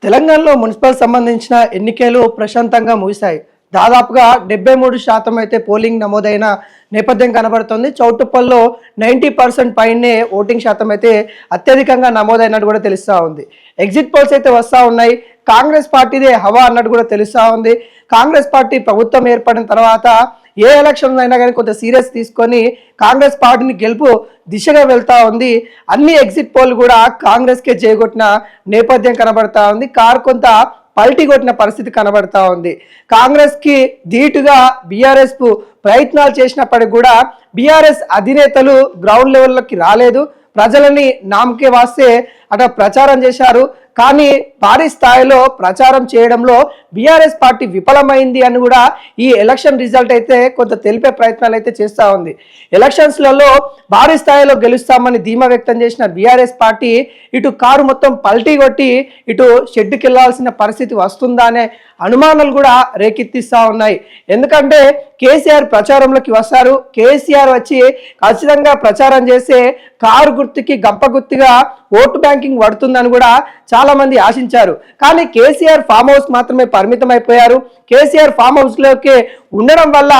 తెలంగాణలో మున్సిపల్ సంబంధించిన ఎన్నికలు ప్రశాంతంగా ముగిశాయి. దాదాపుగా 73% అయితే పోలింగ్ నమోదైన నేపథ్యం కనబడుతుంది. చౌటుప్పల్లో 90% పైనే ఓటింగ్ శాతం అయితే అత్యధికంగా నమోదైనట్టు కూడా తెలుస్తూ ఉంది. ఎగ్జిట్ పోల్స్ అయితే వస్తూ ఉన్నాయి. కాంగ్రెస్ పార్టీదే హవా అన్నట్టు కూడా తెలుస్తూ ఉంది. కాంగ్రెస్ పార్టీ ప్రభుత్వం ఏర్పడిన తర్వాత ఏ ఎలక్షన్ అయినా కానీ కొంత సీరియస్ తీసుకొని కాంగ్రెస్ పార్టీని గెలుపు దిశగా వెళ్తా ఉంది. అన్ని ఎగ్జిట్ పోల్ కూడా కాంగ్రెస్కే చేయగొట్టిన నేపథ్యం కనబడతా ఉంది. కొంత పల్టీ కొట్టిన పరిస్థితి కనబడతా ఉంది. కాంగ్రెస్కి ధీటుగా బీఆర్ఎస్ ప్రయత్నాలు చేసినప్పటికి కూడా బీఆర్ఎస్ అధినేతలు గ్రౌండ్ లెవెల్లోకి రాలేదు. ప్రజలని నామకే వాస్తే అక్కడ ప్రచారం చేశారు. కానీ భారీ స్థాయిలో ప్రచారం చేయడంలో బీఆర్ఎస్ పార్టీ విఫలమైంది అని కూడా ఈ ఎలక్షన్ రిజల్ట్ అయితే కొంత తెలిపే ప్రయత్నాలు అయితే చేస్తూ ఉంది. ఎలక్షన్స్లలో భారీ స్థాయిలో గెలుస్తామని ధీమా వ్యక్తం చేసిన బీఆర్ఎస్ పార్టీ ఇటు కారు మొత్తం పల్టీ కొట్టి ఇటు షెడ్డుకి వెళ్లాల్సిన పరిస్థితి వస్తుందా అనే అనుమానాలు కూడా రేకెత్తిస్తూ ఉన్నాయి. ఎందుకంటే కేసీఆర్ ప్రచారంలోకి వస్తారు. కేసీఆర్ వచ్చి ఖచ్చితంగా ప్రచారం చేసే కారు గుర్తుకి గంప గుర్తుగా ఓటు బ్యాంకింగ్ పడుతుందని కూడా చాలా మంది ఆశించారు. కానీ కేసీఆర్ ఫామ్ హౌస్ మాత్రమే పరిమితం అయిపోయారు. కేసీఆర్ ఫామ్ హౌస్ లోకి ఉండడం వల్ల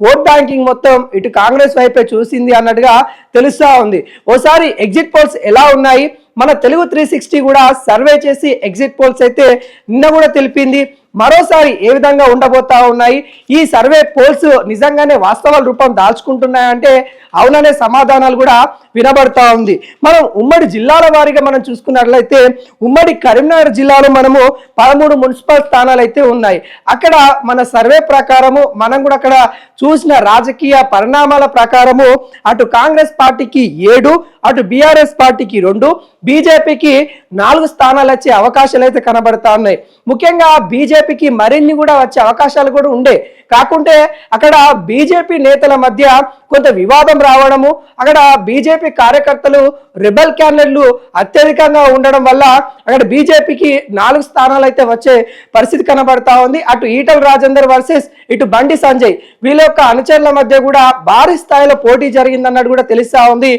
ఓట్ బ్యాంకింగ్ మొత్తం ఇటు కాంగ్రెస్ వైపే చూసింది అన్నట్టుగా తెలుస్తూ ఉంది. ఓసారి ఎగ్జిట్ పోల్స్ ఎలా ఉన్నాయి, మన తెలుగు 360 కూడా సర్వే చేసి ఎగ్జిట్ పోల్స్ అయితే నిన్న కూడా తెలిపింది. మరోసారి ఏ విధంగా ఉండబోతా ఉన్నాయి, ఈ సర్వే పోల్స్ నిజంగానే వాస్తవాల రూపం దాల్చుకుంటున్నాయంటే అవుననే సమాధానాలు కూడా వినబడతా ఉంది. మనం ఉమ్మడి జిల్లాల వారీగా మనం చూసుకున్నట్లయితే ఉమ్మడి కరీంనగర్ జిల్లాలో మనము 13 మున్సిపల్ స్థానాలు అయితే ఉన్నాయి. అక్కడ మన సర్వే ప్రకారము మనం కూడా అక్కడ చూసిన రాజకీయ పరిణామాల ప్రకారము అటు కాంగ్రెస్ పార్టీకి 7, అటు బీఆర్ఎస్ పార్టీకి 2, బీజేపీకి 4 స్థానాలు వచ్చే అవకాశాలు అయితే కనబడతా ఉన్నాయి. ముఖ్యంగా బీజేపీకి మరిన్ని కూడా వచ్చే అవకాశాలు కూడా ఉండే. కాకుంటే అక్కడ బీజేపీ నేతల మధ్య కొంత వివాదం రావడము, అక్కడ బీజేపీ కార్యకర్తలు రెబల్ క్యాండిడేట్లు అత్యధికంగా ఉండడం వల్ల అక్కడ బీజేపీకి 4 స్థానాలు అయితే వచ్చే పరిస్థితి కనబడతా ఉంది. అటు ఈటల రాజేందర్ వర్సెస్ ఇటు బండి సంజయ్ వీళ్ళ యొక్క అనుచరుల మధ్య కూడా భారీ స్థాయిలో పోటీ జరిగిందన్నట్టు కూడా తెలుస్తా ఉంది.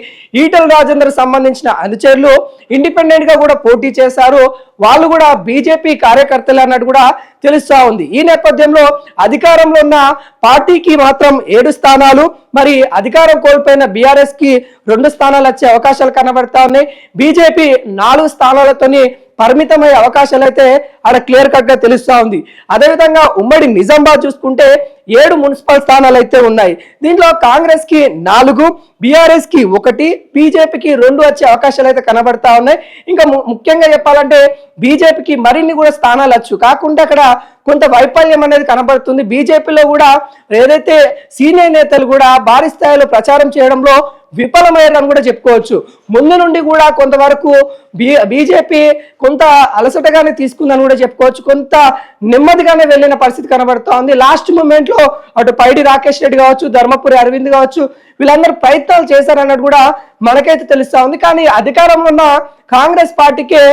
ఈటల రాజేందర్ సంబంధించిన అనుచరులు ఇండిపెండెంట్ గా కూడా పోటీ చేశారు. వాళ్ళు కూడా బీజేపీ కార్యకర్తలు అన్నట్టు కూడా తెలుస్తా ఉంది. ఈ నేపథ్యంలో అధికారంలో ఉన్న పార్టీకి మాత్రం 7 స్థానాలు, మరి అధికారం కోల్పోయిన బీఆర్ఎస్ కి 2 స్థానాలు వచ్చే అవకాశాలు కనబడతా ఉన్నాయి. బీజేపీ 4 స్థానాలతోని పరిమితమయ్యే అవకాశాలు అయితే అక్కడ క్లియర్ కట్ గా తెలుస్తా ఉంది. అదేవిధంగా ఉమ్మడి నిజామాబాద్ చూసుకుంటే 7 మున్సిపల్ స్థానాలు అయితే ఉన్నాయి. దీంట్లో కాంగ్రెస్ కి 4, బీఆర్ఎస్ కి 1, బీజేపీకి 2 వచ్చే అవకాశాలు అయితే కనబడతా ఉన్నాయి. ఇంకా ముఖ్యంగా చెప్పాలంటే బీజేపీకి మరిన్ని కూడా స్థానాలు వచ్చు. కాకుండా అక్కడ కొంత వైఫల్యం అనేది కనబడుతుంది. బీజేపీలో కూడా ఏదైతే సీనియర్ నేతలు కూడా భారీ స్థాయిలో ప్రచారం చేయడంలో విఫలమయ్యారని కూడా చెప్పుకోవచ్చు. ముందు నుండి కూడా కొంతవరకు బీజేపీ కొంత అలసటగానే తీసుకుందని కూడా చెప్పుకోవచ్చు. కొంత నెమ్మదిగానే వెళ్ళిన పరిస్థితి కనబడుతూ ఉంది. లాస్ట్ మూమెంట్ లో అటు పైడి రాకేష్ రెడ్డి కావచ్చు, ధర్మపురి అరవింద్ కావచ్చు, వీళ్ళందరూ ప్రయత్నాలు చేశారన్నట్టు కూడా మనకైతే తెలుస్తా ఉంది. కానీ అధికారంలో ఉన్న కాంగ్రెస్ పార్టీకే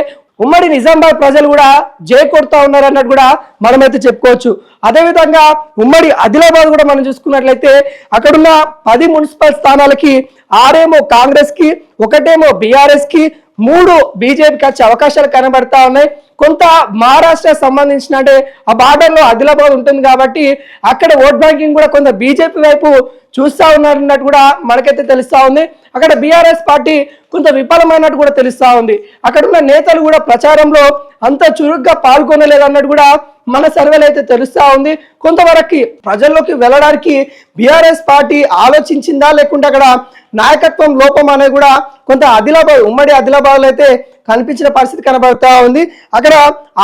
ఉమ్మడి నిజామాబాద్ ప్రజలు కూడా జై కొడుతూ ఉన్నారు అన్నట్టు కూడా మనమైతే చెప్పుకోవచ్చు. అదేవిధంగా ఉమ్మడి ఆదిలాబాద్ కూడా మనం చూసుకున్నట్లయితే అక్కడున్న 10 మున్సిపల్ స్థానాలకి 6 కాంగ్రెస్ కి, 1 బీఆర్ఎస్ కి, 3 బీజేపీకి వచ్చే అవకాశాలు కనబడతా ఉన్నాయి. కొంత మహారాష్ట్ర సంబంధించిన అంటే ఆ బార్డర్ లో ఆదిలాబాద్ ఉంటుంది కాబట్టి అక్కడ ఓట్ బ్యాంకింగ్ కూడా కొంత బీజేపీ వైపు చూస్తా ఉన్నారన్నట్టు కూడా మనకైతే తెలుస్తా ఉంది. అక్కడ బీఆర్ఎస్ పార్టీ కొంత విఫలమైనట్టు కూడా తెలుస్తా ఉంది. అక్కడ ఉన్న నేతలు కూడా ప్రచారంలో అంత చురుగ్గా పాల్గొనలేదన్నట్టు కూడా మన సర్వేలు అయితే తెలుస్తా ఉంది. కొంతవరకు ప్రజల్లోకి వెళ్ళడానికి బీఆర్ఎస్ పార్టీ ఆలోచించిందా, లేకుంటే అక్కడ నాయకత్వం లోపం అనేది కూడా కొంత ఆదిలాబాద్ ఉమ్మడి ఆదిలాబాద్ లో అయితే కనిపించిన పరిస్థితి కనబడతా ఉంది. అక్కడ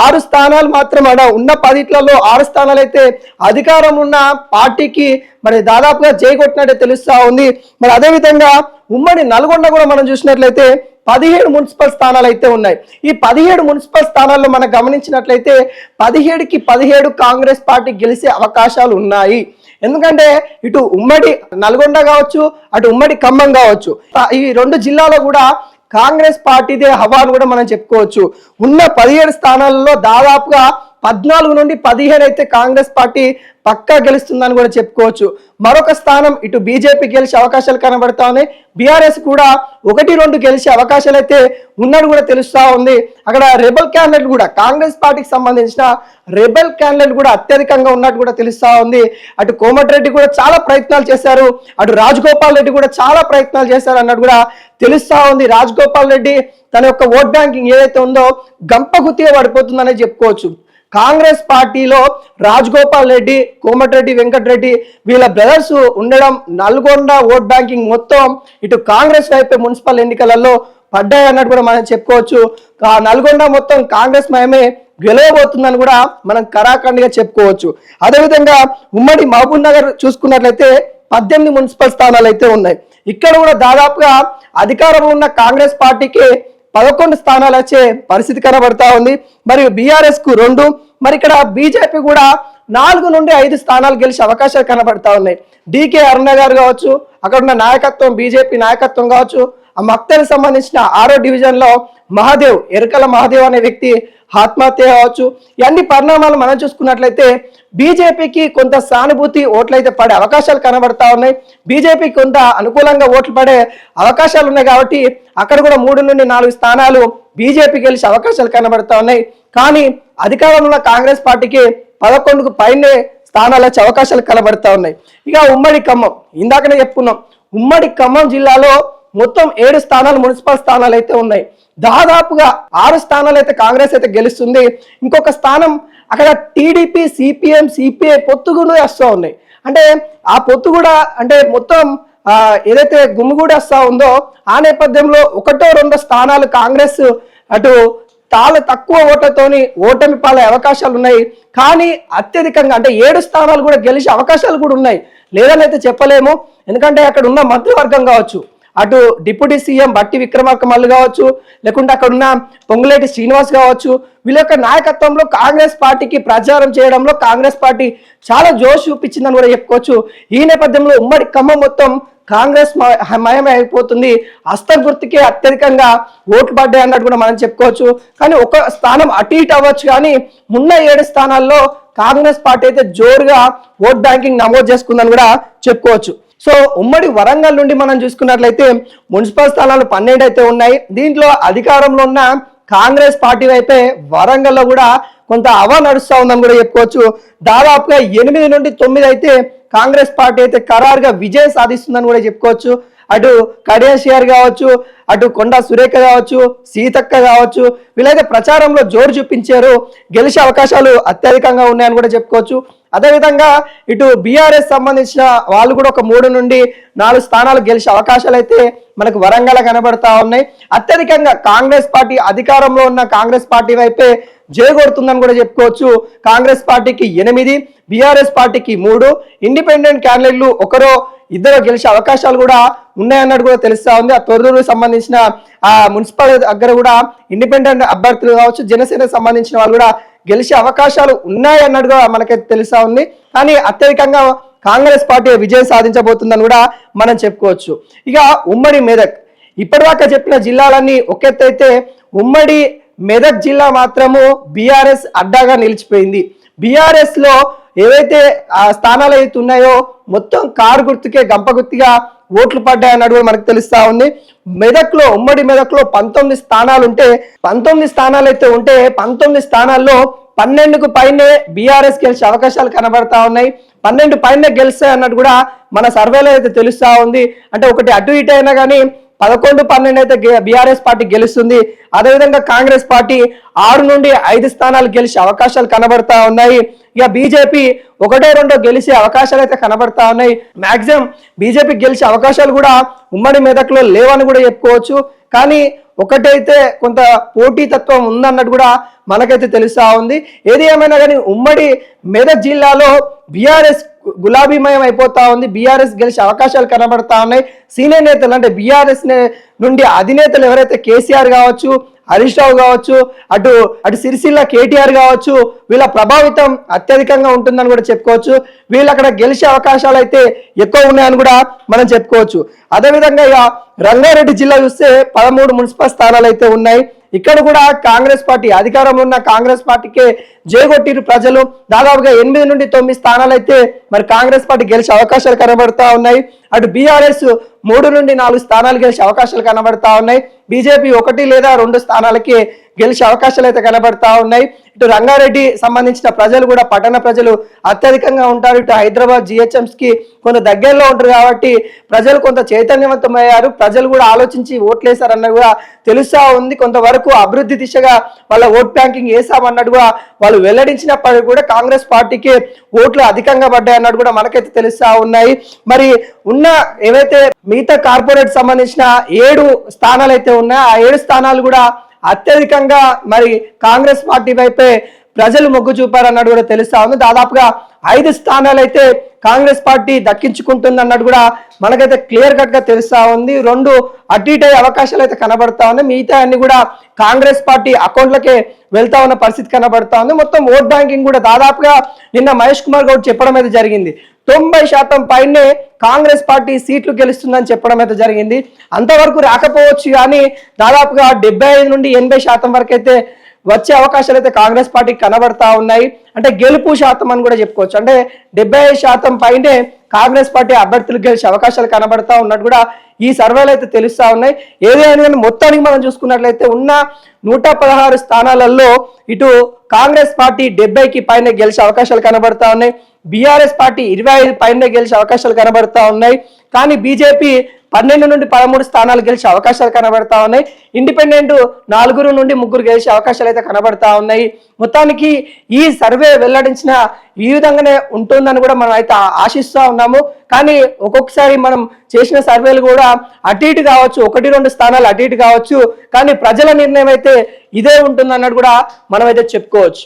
6 స్థానాలు మాత్రం అక్కడ ఉన్న 10లలో 6 స్థానాలు అయితే అధికారం ఉన్న పార్టీకి మరి దాదాపుగా జైకొట్టినట్టే తెలుస్తా ఉంది. మరి అదేవిధంగా ఉమ్మడి నల్గొండ కూడా మనం చూసినట్లయితే 17 మున్సిపల్ స్థానాలు అయితే ఉన్నాయి. ఈ 17 మున్సిపల్ స్థానాల్లో మనం గమనించినట్లయితే 17కి 17 కాంగ్రెస్ పార్టీ గెలిచే అవకాశాలు ఉన్నాయి. ఎందుకంటే ఇటు ఉమ్మడి నల్గొండ కావచ్చు, అటు ఉమ్మడి ఖమ్మం కావచ్చు, ఈ 2 జిల్లాలో కూడా కాంగ్రెస్ పార్టీదే హవాను కూడా మనం చెప్పుకోవచ్చు. ఉన్న 17 స్థానాలలో దాదాపుగా 14 నుండి 15 అయితే కాంగ్రెస్ పార్టీ పక్కా గెలుస్తుందని కూడా చెప్పుకోవచ్చు. మరొక స్థానం ఇటు బీజేపీ గెలిచే అవకాశాలు కనబడతా ఉన్నాయి. బీఆర్ఎస్ కూడా 1-2 గెలిచే అవకాశాలు అయితే ఉన్నట్టు కూడా తెలుస్తా ఉంది. అక్కడ రెబల్ క్యాండిడేట్ కూడా కాంగ్రెస్ పార్టీకి సంబంధించిన రెబల్ క్యాండిడేట్ కూడా అత్యధికంగా ఉన్నట్టు కూడా తెలుస్తా ఉంది. అటు కోమటిరెడ్డి కూడా చాలా ప్రయత్నాలు చేశారు, అటు రాజగోపాల్ రెడ్డి కూడా చాలా ప్రయత్నాలు చేశారు అన్నట్టు కూడా తెలుస్తా ఉంది. రాజగోపాల్ రెడ్డి తన యొక్క ఓట్ బ్యాంకింగ్ ఏదైతే ఉందో గంపగుత్తిగా పడిపోతుందనే చెప్పుకోవచ్చు. కాంగ్రెస్ పార్టీలో రాజగోపాల్ రెడ్డి, కోమటిరెడ్డి వెంకటరెడ్డి వీళ్ళ బ్రదర్స్ ఉండడం నల్గొండ ఓట్ బ్యాంకింగ్ మొత్తం ఇటు కాంగ్రెస్ వైపే మున్సిపల్ ఎన్నికలలో పడ్డాయి అన్నట్టు కూడా మనం చెప్పుకోవచ్చు. నల్గొండ మొత్తం కాంగ్రెస్ మయమే గెలవబోతుందని కూడా మనం కరాఖండిగా చెప్పుకోవచ్చు. అదేవిధంగా ఉమ్మడి మహబూబ్ నగర్ చూసుకున్నట్లయితే 18 మున్సిపల్ స్థానాలు అయితే ఉన్నాయి. ఇక్కడ కూడా దాదాపుగా అధికారంలో ఉన్న కాంగ్రెస్ పార్టీకి 11 స్థానాలు వచ్చే పరిస్థితి కనబడతా ఉంది. మరియు బీఆర్ఎస్ కు 2, మరి ఇక్కడ బీజేపీ కూడా 4 నుండి 5 స్థానాలు గెలిచే అవకాశాలు కనబడతా ఉన్నాయి. డికే అరుణ గారు కావచ్చు, అక్కడ ఉన్న నాయకత్వం బీజేపీ నాయకత్వం కావచ్చు, ఆ మక్తలకు సంబంధించిన 6వ డివిజన్ లో మహాదేవ్, ఎరకల మహాదేవ్ అనే వ్యక్తి ఆత్మహత్య కావచ్చు. ఇవన్నీ పరిణామాలు మనం చూసుకున్నట్లయితే బీజేపీకి కొంత సానుభూతి ఓట్లు అయితే పడే అవకాశాలు కనబడతా ఉన్నాయి. బీజేపీకి కొంత అనుకూలంగా ఓట్లు పడే అవకాశాలు ఉన్నాయి కాబట్టి అక్కడ కూడా 3 నుండి 4 స్థానాలు బీజేపీ గెలిచే అవకాశాలు కనబడతా ఉన్నాయి. కానీ అధికారంలో ఉన్న కాంగ్రెస్ పార్టీకి 11కు పైనే స్థానాలు వచ్చే అవకాశాలు కనబడతా ఉన్నాయి. ఇక ఉమ్మడి ఖమ్మం, ఇందాకనే చెప్పుకున్నాం, ఉమ్మడి ఖమ్మం జిల్లాలో మొత్తం 7 స్థానాలు మున్సిపల్ స్థానాలు అయితే ఉన్నాయి. దాదాపుగా 6 స్థానాలు అయితే కాంగ్రెస్ అయితే గెలుస్తుంది. ఇంకొక స్థానం అక్కడ టీడీపీ, సిపిఎం, సిపిఐ పొత్తు కూడా వస్తూ ఉన్నాయి. అంటే ఆ పొత్తు కూడా అంటే మొత్తం ఏదైతే గుమ్మిగూడి వస్తూ ఉందో ఆ నేపథ్యంలో 1-2 స్థానాలు కాంగ్రెస్ అటు చాలా తక్కువ ఓట్లతోని ఓటమి పాలే అవకాశాలు ఉన్నాయి. కానీ అత్యధికంగా అంటే 7 స్థానాలు కూడా గెలిచే అవకాశాలు కూడా ఉన్నాయి, లేదని అయితే చెప్పలేము. ఎందుకంటే అక్కడ ఉన్న మంత్రివర్గం కావచ్చు, అటు డిప్యూటీ సీఎం బట్టి విక్రమార్క మల్లు కావచ్చు, లేకుంటే అక్కడ ఉన్న పొంగులేటి శ్రీనివాస్ కావచ్చు, వీళ్ళ యొక్క నాయకత్వంలో కాంగ్రెస్ పార్టీకి ప్రచారం చేయడంలో కాంగ్రెస్ పార్టీ చాలా జోష్ చూపించిందని కూడా చెప్పుకోవచ్చు. ఈ నేపథ్యంలో ఉమ్మడి ఖమ్మం మొత్తం కాంగ్రెస్ మయమే అయిపోతుంది. హస్తం గుర్తుకే అత్యధికంగా ఓట్లు పడ్డాయి అన్నట్టు కూడా మనం చెప్పుకోవచ్చు. కానీ ఒక స్థానం అటు ఇటు అవ్వచ్చు, కానీ ఉన్న 7 స్థానాల్లో కాంగ్రెస్ పార్టీ అయితే జోరుగా ఓట్ బ్యాంకింగ్ నమోదు చేసుకుందని కూడా చెప్పుకోవచ్చు. సో ఉమ్మడి వరంగల్ నుండి మనం చూసుకున్నట్లయితే మున్సిపల్ స్థానాలు 12 అయితే ఉన్నాయి. దీంట్లో అధికారంలో ఉన్న కాంగ్రెస్ పార్టీ వైపే వరంగల్లో కూడా కొంత హవా నడుస్తూ ఉందని కూడా చెప్పుకోవచ్చు. దాదాపుగా 8 నుండి 9 అయితే కాంగ్రెస్ పార్టీ అయితే ఖరారుగా విజయం సాధిస్తుందని కూడా చెప్పుకోవచ్చు. అటు కడియాసిఆర్ కావచ్చు, అటు కొండా సురేఖ కావచ్చు, సీతక్క కావచ్చు, వీళ్ళైతే ప్రచారంలో జోరు చూపించారు. గెలిచే అవకాశాలు అత్యధికంగా ఉన్నాయని కూడా చెప్పుకోవచ్చు. అదేవిధంగా ఇటు బీఆర్ఎస్ సంబంధించిన వాళ్ళు కూడా ఒక 3 నుండి 4 స్థానాలు గెలిచే అవకాశాలు అయితే మనకు వరంగల్ కనబడతా ఉన్నాయి. అత్యధికంగా కాంగ్రెస్ పార్టీ అధికారంలో ఉన్న కాంగ్రెస్ పార్టీ వైపే జయగొడుతుందని కూడా చెప్పుకోవచ్చు. కాంగ్రెస్ పార్టీకి 8, బీఆర్ఎస్ పార్టీకి 3, ఇండిపెండెంట్ క్యాండిడేట్లు 1-2 గెలిచే అవకాశాలు కూడా ఉన్నాయన్నట్టు కూడా తెలుస్తా ఉంది. ఆ తొర్రూరుకు సంబంధించిన ఆ మున్సిపల్ దగ్గర కూడా ఇండిపెండెంట్ అభ్యర్థులు కావచ్చు, జనసేనకు సంబంధించిన వాళ్ళు కూడా గెలిచే అవకాశాలు ఉన్నాయన్నట్టుగా మనకైతే తెలుస్తా ఉంది. కానీ అత్యధికంగా కాంగ్రెస్ పార్టీ విజయం సాధించబోతుందని కూడా మనం చెప్పుకోవచ్చు. ఇక ఉమ్మడి మెదక్, ఇప్పటిదాకా చెప్పిన జిల్లాలన్నీ ఒకెత్తైతే ఉమ్మడి మెదక్ జిల్లా మాత్రము బీఆర్ఎస్ అడ్డాగా నిలిచిపోయింది. బీఆర్ఎస్ లో ఏవైతే ఆ స్థానాలు అయితే ఉన్నాయో మొత్తం కారు గుర్తుకే గంపగుర్తిగా ఓట్లు పడ్డాయి అన్నట్టు కూడా మనకు తెలుస్తా ఉంది. మెదక్ లో ఉమ్మడి మెదక్ లో 19 స్థానాలు ఉంటే 19 స్థానాలు అయితే ఉంటే 19 స్థానాల్లో 12కు పైనే బీఆర్ఎస్ గెలిచే అవకాశాలు కనబడతా ఉన్నాయి. 12 పైనే గెలుస్తాయి అన్నట్టు కూడా మన సర్వేలో అయితే తెలుస్తా ఉంది. అంటే ఒకటి అటు ఇటు అయినా కానీ 11-12 అయితే బీఆర్ఎస్ పార్టీ గెలుస్తుంది. అదేవిధంగా కాంగ్రెస్ పార్టీ 6 నుండి 5 స్థానాలు గెలిచే అవకాశాలు కనబడతా ఉన్నాయి. ఇక బీజేపీ 1-2 గెలిచే అవకాశాలు అయితే కనబడతా ఉన్నాయి. మాక్సిమం బీజేపీ గెలిచే అవకాశాలు కూడా ఉమ్మడి మెదక్లో లేవని కూడా చెప్పుకోవచ్చు. కానీ ఒకటైతే కొంత పోటీతత్వం ఉందన్నట్టు కూడా మనకైతే తెలుస్తా ఉంది. ఏది ఏమైనా కానీ ఉమ్మడి మెదక్ జిల్లాలో బీఆర్ఎస్ గులాబీమయం అయిపోతా ఉంది. బీఆర్ఎస్ గెలిచే అవకాశాలు కనబడతా ఉన్నాయి. సీనియర్ నేతలు అంటే బీఆర్ఎస్ నుండి అధినేతలు ఎవరైతే కేసీఆర్ కావచ్చు, హరీష్ రావు కావచ్చు, అటు సిరిసిల్ల కేటీఆర్ కావచ్చు, వీళ్ళ ప్రభావితం అత్యధికంగా ఉంటుందని కూడా చెప్పుకోవచ్చు. వీళ్ళు అక్కడ గెలిచే అవకాశాలు అయితే ఎక్కువ ఉన్నాయని కూడా మనం చెప్పుకోవచ్చు. అదేవిధంగా ఇక రంగారెడ్డి జిల్లా చూస్తే 13 మున్సిపల్ స్థానాలు అయితే ఉన్నాయి. ఇక్కడ కూడా కాంగ్రెస్ పార్టీ అధికారంలో ఉన్న కాంగ్రెస్ పార్టీకే జయగొట్టిరు ప్రజలు. దాదాపుగా 8 నుండి 9 స్థానాలు అయితే మరి కాంగ్రెస్ పార్టీ గెలిచే అవకాశాలు కనబడతా ఉన్నాయి. అటు బీఆర్ఎస్ 3 నుండి 4 స్థానాలు గెలిచే అవకాశాలు కనబడతా ఉన్నాయి. బీజేపీ 1 లేదా 2 స్థానాలకి గెలిచే అవకాశాలు అయితే కనబడతా ఉన్నాయి. ఇటు రంగారెడ్డి సంబంధించిన ప్రజలు కూడా పట్టణ ప్రజలు అత్యధికంగా ఉంటారు. ఇటు హైదరాబాద్ GHMs కి కొంత దగ్గరలో ఉంటారు కాబట్టి ప్రజలు కొంత చైతన్యవంతమయ్యారు. ప్రజలు కూడా ఆలోచించి ఓట్లేశారన్న కూడా తెలుస్తా ఉంది. కొంతవరకు అభివృద్ధి దిశగా వాళ్ళ ఓట్ బ్యాంకింగ్ వేసామన్నట్టుగా వాళ్ళు వెల్లడించినప్పటికీ కూడా కాంగ్రెస్ పార్టీకి ఓట్లు అధికంగా పడ్డాయి అన్నట్టు కూడా మనకైతే తెలుస్తా ఉన్నాయి. మరి ఉన్న ఏవైతే మిగతా కార్పొరేట్ సంబంధించిన 7 స్థానాలు అయితే ఉన్నాయో ఆ 7 స్థానాలు కూడా అత్యధికంగా మరి కాంగ్రెస్ పార్టీ వైపే ప్రజలు మొగ్గు చూపారన్నట్టు కూడా తెలుస్తా ఉంది. దాదాపుగా 5 స్థానాలు అయితే కాంగ్రెస్ పార్టీ దక్కించుకుంటుంది అన్నట్టు కూడా మనకైతే క్లియర్ కట్ గా తెలుస్తా ఉంది. 2 అటు ఇటు అయ్యే అవకాశాలు అయితే కనబడతా ఉన్నాయి. మిగతా అన్ని కూడా కాంగ్రెస్ పార్టీ అకౌంట్లకే వెళ్తా ఉన్న పరిస్థితి కనబడతా ఉంది. మొత్తం ఓట్ బ్యాంకింగ్ కూడా దాదాపుగా నిన్న మహేష్ కుమార్ గౌడ్ చెప్పడం అయితే జరిగింది. 90% పైనే కాంగ్రెస్ పార్టీ సీట్లు గెలుస్తుందని చెప్పడం అయితే జరిగింది. అంతవరకు రాకపోవచ్చు కానీ దాదాపుగా 75 నుండి 80% వరకు అయితే వచ్చే అవకాశాలు అయితే కాంగ్రెస్ పార్టీకి కనబడతా ఉన్నాయి. అంటే గెలుపు శాతం అని కూడా చెప్పుకోవచ్చు. అంటే 75% పైనే కాంగ్రెస్ పార్టీ అభ్యర్థులు గెలిచే అవకాశాలు కనబడతా ఉన్నట్టు కూడా ఈ సర్వేలు అయితే తెలుస్తా ఉన్నాయి. ఏదైనా కానీ మొత్తానికి మనం చూసుకున్నట్లయితే ఉన్న 116 స్థానాలలో ఇటు కాంగ్రెస్ పార్టీ 70కి పైన గెలిచే అవకాశాలు కనబడతా ఉన్నాయి. బీఆర్ఎస్ పార్టీ 25 పైన గెలిచే అవకాశాలు కనబడతా ఉన్నాయి. కానీ బీజేపీ 12 నుండి 13 స్థానాలు గెలిచే అవకాశాలు కనబడతా ఉన్నాయి. ఇండిపెండెంట్ 4 నుండి 3 గెలిచే అవకాశాలు అయితే కనబడతా ఉన్నాయి. మొత్తానికి ఈ సర్వే వెల్లడించిన ఈ విధంగానే ఉంటుందని కూడా మనం అయితే ఆశిస్తూ ఉన్నాము. కానీ ఒక్కొక్కసారి మనం చేసిన సర్వేలు కూడా అటు ఇటు కావచ్చు, 1-2 స్థానాలు అటు ఇటు కావచ్చు, కానీ ప్రజల నిర్ణయం అయితే ఇదే ఉంటుంది అన్నట్టు కూడా మనం అయితే చెప్పుకోవచ్చు.